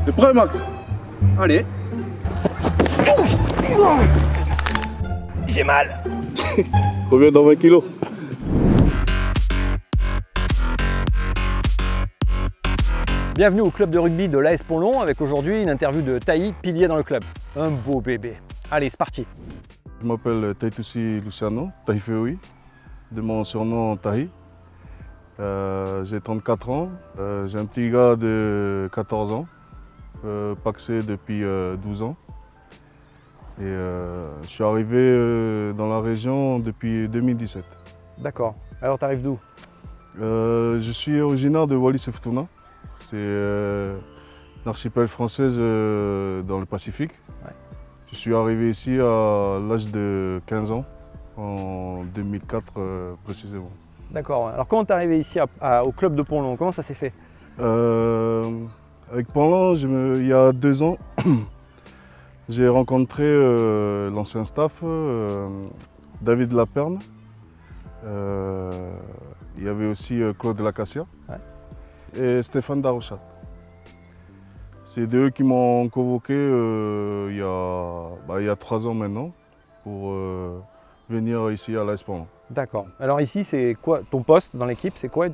T'es prêt, Max? Allez. J'ai mal. Reviens dans 20 kilos. Bienvenue au club de rugby de l'AS Pont-Long avec aujourd'hui une interview de Tahi, pilier dans le club. Un beau bébé. Allez, c'est parti. Je m'appelle Tahi Luciano, Tahi Feoui, de mon surnom Tahi. J'ai 34 ans, j'ai un petit gars de 14 ans, paxé depuis 12 ans. Et je suis arrivé dans la région depuis 2017. D'accord. Alors, t'arrives d'où? Je suis originaire de Wallis et Futuna. C'est une archipel française dans le Pacifique. Ouais. Je suis arrivé ici à l'âge de 15 ans, en 2004 précisément. D'accord. Alors, comment t'es arrivé ici au club de Pont-Long? Comment ça s'est fait? Avec Pont-Long, il y a 2 ans, j'ai rencontré l'ancien staff, David Laperne. Il y avait aussi Claude Lacassia. Ouais. Et Stéphane Darochat. C'est eux qui m'ont convoqué il y a 3 ans maintenant pour venir ici à l'AS Pont-Long. D'accord. Alors ici, c'est quoi ton poste dans l'équipe? C'est quoi?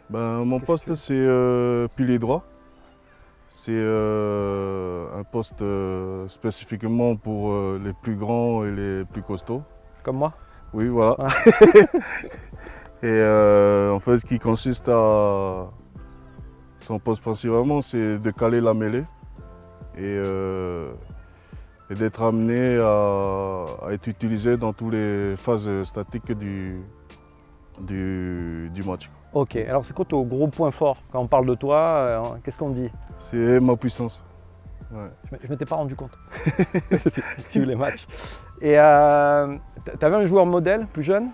Mon poste, c'est pilier droit. C'est un poste spécifiquement pour les plus grands et les plus costauds. Comme moi? Oui, voilà. Ah. Et en fait, ce qui consiste à... Son poste principalement, c'est de caler la mêlée et d'être amené à être utilisé dans toutes les phases statiques du match. Ok, alors c'est quoi ton gros point fort? Quand on parle de toi, qu'est-ce qu'on dit? C'est ma puissance. Ouais. Je ne m'étais pas rendu compte. J'ai vu les matchs. Et tu avais un joueur modèle plus jeune?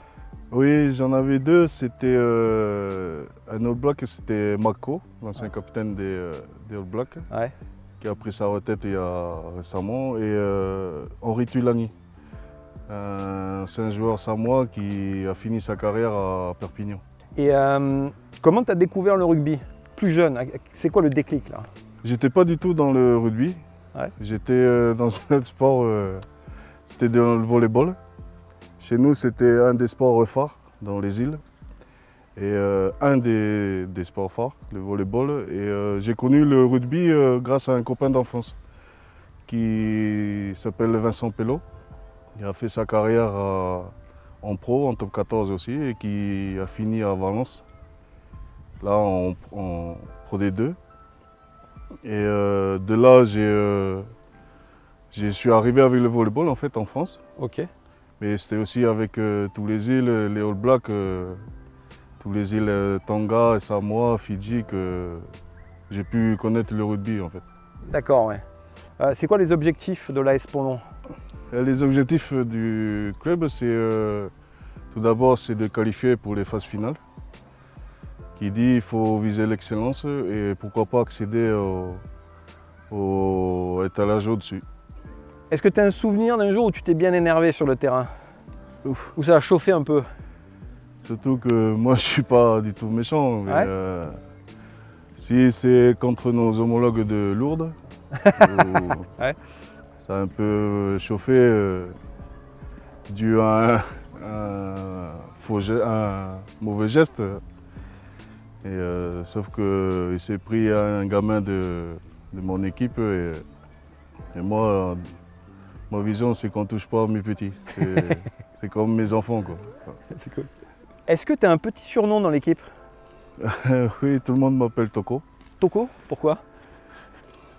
Oui, j'en avais 2. C'était un All Black, c'était Mako, l'ancien capitaine des All Blacks, qui a pris sa retraite il y a récemment, et Henri Tulani, c'est un joueur samoa qui a fini sa carrière à Perpignan. Et comment tu as découvert le rugby plus jeune? C'est quoi le déclic là? J'étais pas du tout dans le rugby. Ouais. J'étais dans un autre sport, c'était dans le volleyball. Chez nous, c'était un des sports phares dans les îles et un des sports phares, le volleyball. Et j'ai connu le rugby grâce à un copain d'enfance qui s'appelle Vincent Pello. Il a fait sa carrière en pro, en top 14 aussi, et qui a fini à Valence, là en Pro D2. Et de là, je suis arrivé avec le volleyball en fait en France. Ok. Mais c'était aussi avec tous les îles, les All Blacks, tous les îles Tonga, Samoa, Fidji, que j'ai pu connaître le rugby en fait. D'accord, ouais. C'est quoi les objectifs de l'AS Pont-Long? Les objectifs du club, c'est tout d'abord c'est de qualifier pour les phases finales. Qui dit il faut viser l'excellence et pourquoi pas accéder au étalage au-dessus. Est-ce que tu as un souvenir d'un jour où tu t'es bien énervé sur le terrain? Ouf. Où ça a chauffé un peu? Surtout que moi je suis pas du tout méchant, mais si c'est contre nos homologues de Lourdes, ça a un peu chauffé dû à un mauvais geste. Et sauf qu'il s'est pris un gamin de mon équipe et moi, ma vision c'est qu'on ne touche pas mes petits. C'est comme mes enfants, quoi. C'est cool. Est-ce que tu as un petit surnom dans l'équipe? Oui, tout le monde m'appelle Toko. Toko? Pourquoi?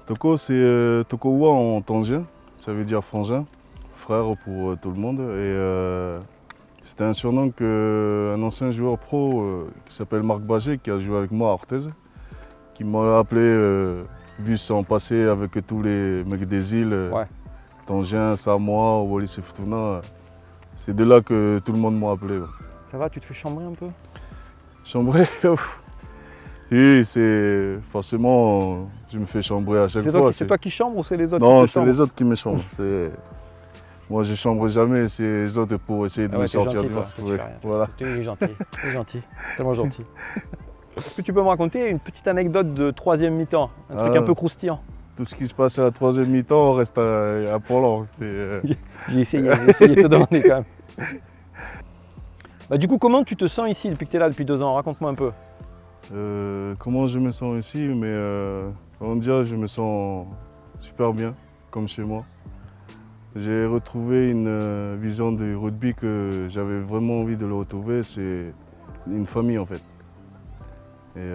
Toko, c'est Tokowa en tangien, ça veut dire frangin, frère pour tout le monde. Et c'était un surnom qu'un ancien joueur pro qui s'appelle Marc Bagé, qui a joué avec moi à Orthez, qui m'a appelé, vu son passé avec tous les mecs des îles, Tangien, Samoa, Wallis et Futuna. C'est de là que tout le monde m'a appelé. Ça va, tu te fais chambrer un peu? Chambrer? Oui, c'est forcément, je me fais chambrer à chaque fois. C'est toi qui chambres ou c'est les autres? Non, c'est les autres qui me chambrent. Moi, je chambre jamais, c'est les autres pour essayer de me sortir du match. Voilà. Tu es gentil, tellement gentil. Est-ce que tu peux me raconter une petite anecdote de troisième mi-temps? Un truc un peu croustillant. Tout ce qui se passe à la troisième mi-temps reste à Port-Lens. J'ai essayé de te demander quand même. Bah, du coup, comment tu te sens ici depuis que tu es là depuis 2 ans? Raconte-moi un peu. Comment je me sens ici? Mais on dirait je me sens super bien, comme chez moi. J'ai retrouvé une vision du rugby que j'avais vraiment envie de le retrouver. C'est une famille en fait. Et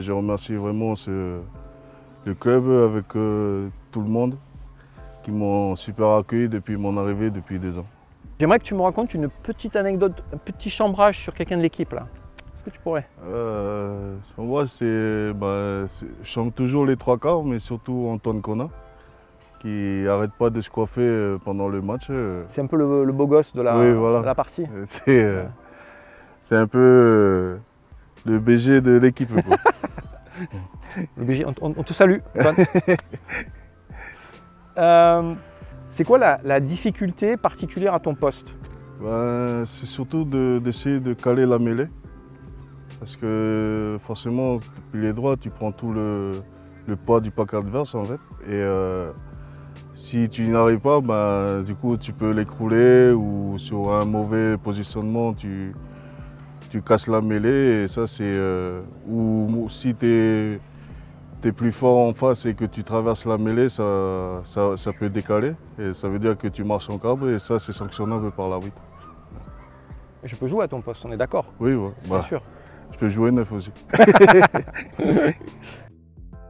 je remercie vraiment le club avec tout le monde qui m'ont super accueilli depuis mon arrivée depuis 2 ans. J'aimerais que tu me racontes une petite anecdote, un petit chambrage sur quelqu'un de l'équipe là. Est-ce que tu pourrais? Moi, je chante toujours les 3 quarts, mais surtout Antoine Kona, qui n'arrête pas de se coiffer pendant le match. C'est un peu le beau gosse de la, oui, voilà. de la partie. C'est un peu le BG de l'équipe. Le BG, on te salue. C'est quoi la difficulté particulière à ton poste? C'est surtout d'essayer de caler la mêlée. Parce que forcément, depuis les droits, tu prends tout le poids du pack adverse en fait. Et si tu n'y arrives pas, du coup tu peux l'écrouler ou sur un mauvais positionnement, tu casses la mêlée. Et ça c'est. Ou si tu es plus fort en face et que tu traverses la mêlée, ça peut décaler. Et ça veut dire que tu marches en cabre et ça c'est sanctionnable par l'arbitre. Je peux jouer à ton poste, on est d'accord? Oui, ouais. Bien sûr. Je peux jouer 9 aussi.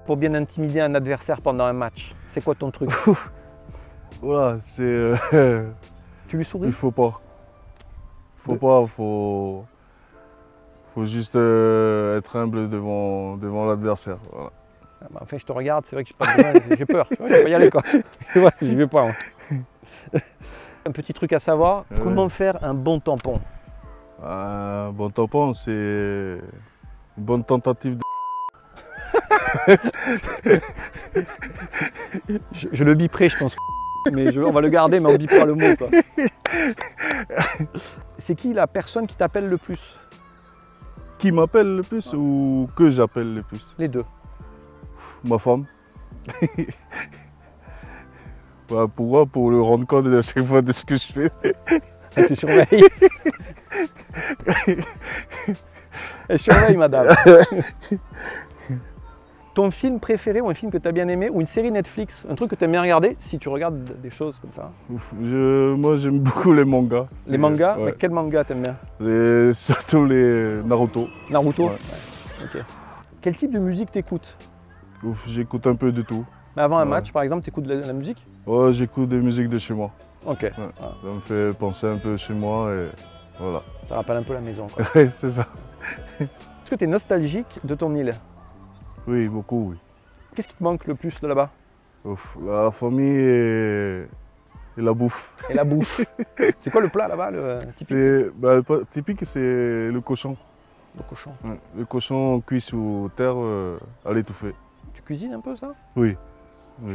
Pour bien intimider un adversaire pendant un match, c'est quoi ton truc? Voilà, c'est. Tu lui souris? Il faut pas. Faut juste être humble devant l'adversaire. Voilà. Enfin, je te regarde, c'est vrai que j'ai peur. Je vais pas y aller quoi. J'y vais pas. Un petit truc à savoir, comment faire un bon tampon? Un bon tampon, c'est une bonne tentative de. je le biperai, je pense. Mais on va le garder, mais on bipera le mot. C'est qui la personne qui t'appelle le plus? Qui m'appelle le plus ou que j'appelle le plus? Les deux. Ma femme. Pourquoi? Pour le rendre compte à chaque fois de ce que je fais. Elle te surveille. Elle surveille, madame. Ton film préféré ou un film que tu as bien aimé ou une série Netflix, un truc que tu aimes bien regarder si tu regardes des choses comme ça? Moi j'aime beaucoup les mangas. Les mangas? Ouais. Mais quel manga t'aimes bien? Surtout les Naruto. Naruto? Ouais. Ok. Quel type de musique t'écoutes? J'écoute un peu de tout. Mais avant un match par exemple, t'écoutes de la musique? Ouais, j'écoute des musiques de chez moi. Ok. Ouais. Ça me fait penser un peu chez moi et voilà. Ça rappelle un peu la maison. Ouais, c'est ça. Est-ce que tu es nostalgique de ton île? Oui, beaucoup, oui. Qu'est-ce qui te manque le plus de là-bas? La famille et la bouffe. Et la bouffe. C'est quoi le plat là-bas typique, c'est le cochon. Le cochon. Ouais. Le cochon cuit sous terre à l'étouffée. Tu cuisines un peu ça? Oui.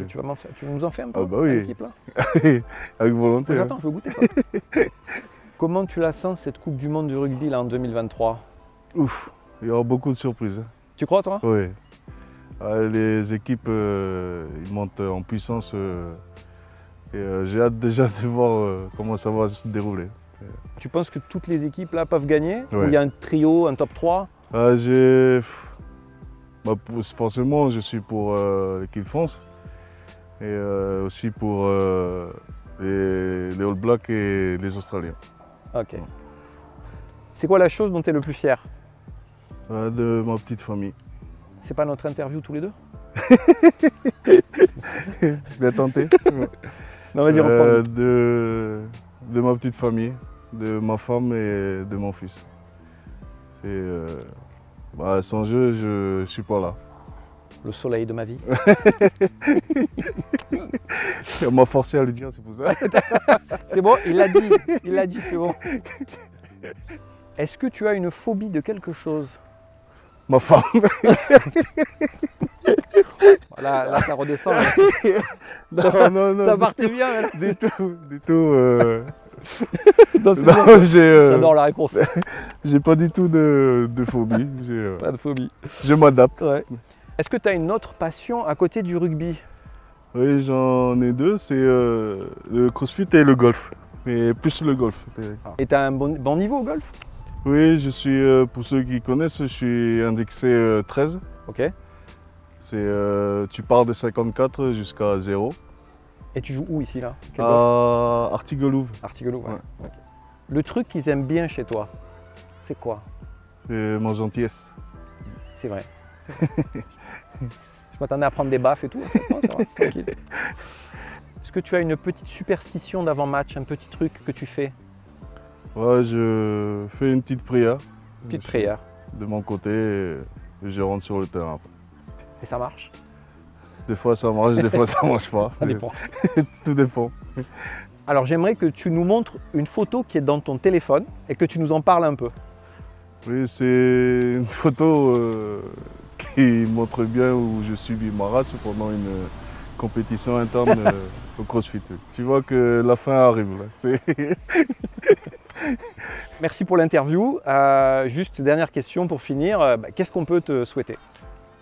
Tu vas nous en faire un peu? Ah bah oui. L'équipe là? Avec volonté. J'attends, je veux goûter. Comment tu la sens cette Coupe du Monde du rugby là en 2023? Ouf, il y aura beaucoup de surprises. Tu crois toi? Oui. Les équipes ils montent en puissance et j'ai hâte déjà de voir comment ça va se dérouler. Tu penses que toutes les équipes là peuvent gagner? Ouais. Ou il y a un trio, un top 3? Forcément, je suis pour l'équipe France et aussi pour les All Blacks et les Australiens. Ok. C'est quoi la chose dont tu es le plus fier? De ma petite famille. C'est pas notre interview tous les deux? Bien tenté. Non, vas-y, reprends. De ma petite famille, de ma femme et de mon fils. Sans eux, je ne suis pas là. Le soleil de ma vie. On m'a forcé à le dire, c'est pour ça. C'est bon, il l'a dit, c'est bon. Est-ce que tu as une phobie de quelque chose? Ma femme. Voilà, là ça redescend. Non. Ça partait bien. Là. Du tout. Non, c'est Non, bon. j'ai J'adore la réponse. j'ai pas du tout de phobie. Pas de phobie. Je m'adapte. Ouais. Est-ce que tu as une autre passion à côté du rugby? Oui, j'en ai deux, c'est le crossfit et le golf. Mais plus le golf. Et tu as un bon niveau au golf? Oui, je suis, pour ceux qui connaissent, je suis indexé 13. Ok. Tu pars de 54 jusqu'à 0. Et tu joues où ici là? Quel golf? À Artigolouve. Artigoloup, ouais. Ouais. Ok. Le truc qu'ils aiment bien chez toi, c'est quoi? C'est ma gentillesse. C'est vrai. Je m'attendais à prendre des baffes et tout. En fait. Non, ça va, tranquille. Est-ce que tu as une petite superstition d'avant-match, un petit truc que tu fais? Ouais, je fais une petite prière. Petite prière. De mon côté, et je rentre sur le terrain. Et ça marche? Des fois ça marche, des fois ça marche pas. Ça dépend. Tout dépend. Alors j'aimerais que tu nous montres une photo qui est dans ton téléphone et que tu nous en parles un peu. Oui, c'est une photo qui montre bien où je subis ma race pendant une compétition interne au CrossFit. Tu vois que la fin arrive là. Merci pour l'interview. Juste dernière question pour finir. Qu'est-ce qu'on peut te souhaiter?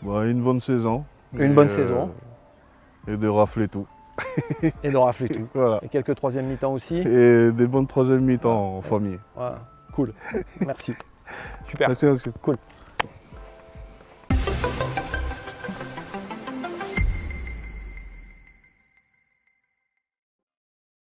Bah, une bonne saison. Une bonne saison. Et de rafler tout. Et de rafler tout. Voilà. Et quelques troisième mi-temps aussi. Et des bonnes troisième mi-temps en famille. Voilà. Cool. Merci. Super. Merci, Maxime. Cool.